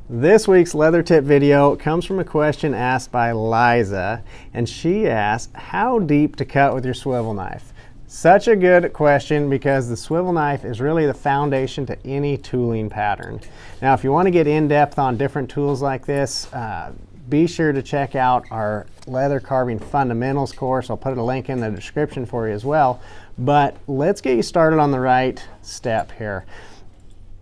This week's leather tip video comes from a question asked by Liza, and she asked how deep to cut with your swivel knife. Such a good question because the swivel knife is really the foundation to any tooling pattern. Now, if you want to get in depth on different tools like this, be sure to check out our leather carving fundamentals course. I'll put a link in the description for you as well. But let's get you started on the right step here.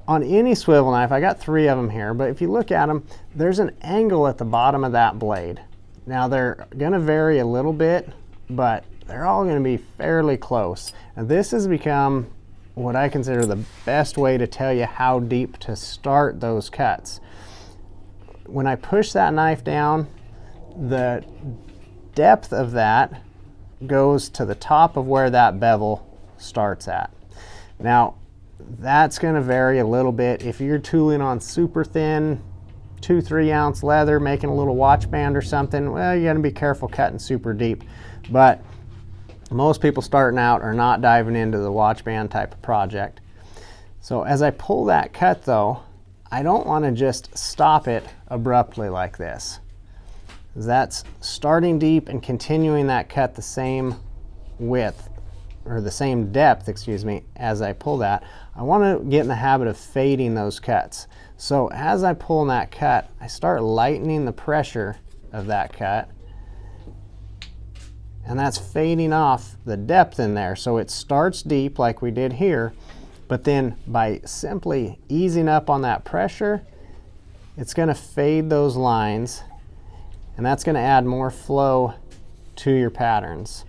On any swivel knife, I got 3 of them here, but if you look at them, there's an angle at the bottom of that blade. Now they're going to vary a little bit, but they're all going to be fairly close. And this has become what I consider the best way to tell you how deep to start those cuts. When I push that knife down, the depth of that goes to the top of where that bevel starts at. Now, that's going to vary a little bit. If you're tooling on super thin 2-3 ounce leather, making a little watch band or something, well, you got to be careful cutting super deep. But most people starting out are not diving into the watch band type of project. So as I pull that cut though, I don't want to just stop it abruptly like this. That's starting deep and continuing that cut the same width, or the same depth, excuse me, as I pull that. I want to get in the habit of fading those cuts. So as I pull that cut, I start lightening the pressure of that cut, and that's fading off the depth in there. So it starts deep like we did here, but then by simply easing up on that pressure, it's going to fade those lines, and that's going to add more flow to your patterns.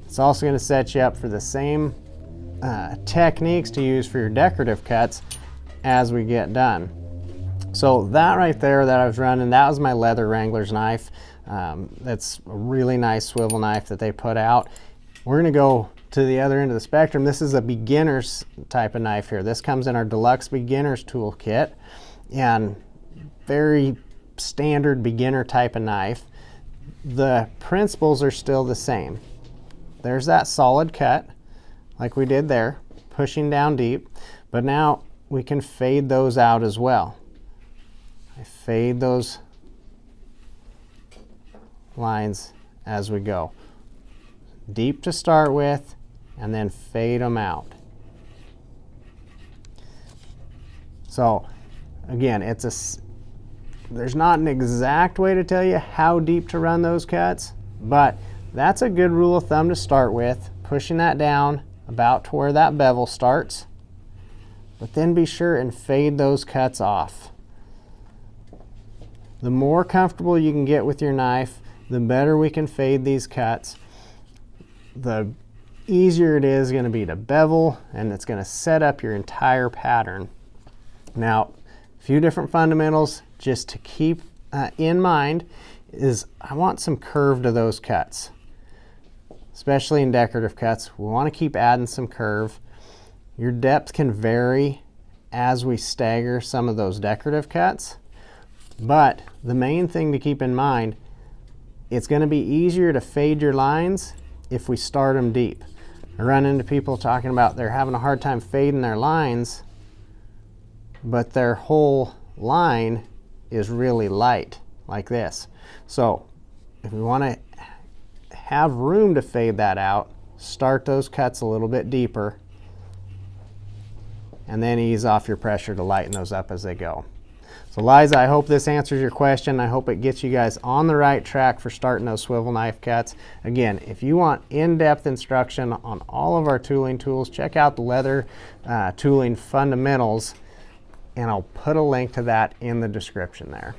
It's also going to set you up for the same techniques to use for your decorative cuts as we get done. So that right there that I was running, that was my Leather Wrangler's knife. That's a really nice swivel knife that they put out. We're going to go to the other end of the spectrum. This is a beginner's type of knife here. This comes in our deluxe beginner's tool kit, and very standard beginner type of knife. The principles are still the same. There's that solid cut like we did there, pushing down deep, but now we can fade those out as well. I fade those lines as we go. Deep to start with, and then fade them out. So again, there's not an exact way to tell you how deep to run those cuts, but that's a good rule of thumb to start with, pushing that down about to where that bevel starts, but then be sure and fade those cuts off. The more comfortable you can get with your knife, the better we can fade these cuts. The easier it is going to be to bevel, and it's going to set up your entire pattern. Now, a few different fundamentals just to keep in mind is I want some curve to those cuts. Especially in decorative cuts, we want to keep adding some curve. Your depth can vary as we stagger some of those decorative cuts, but the main thing to keep in mind, it's going to be easier to fade your lines if we start them deep. I run into people talking about they're having a hard time fading their lines, but their whole line is really light like this. So if we want to have room to fade that out, start those cuts a little bit deeper, and then ease off your pressure to lighten those up as they go. So Liza, I hope this answers your question. I hope it gets you guys on the right track for starting those swivel knife cuts. Again, if you want in-depth instruction on all of our tooling tools, check out the Leather Tooling Fundamentals, and I'll put a link to that in the description there.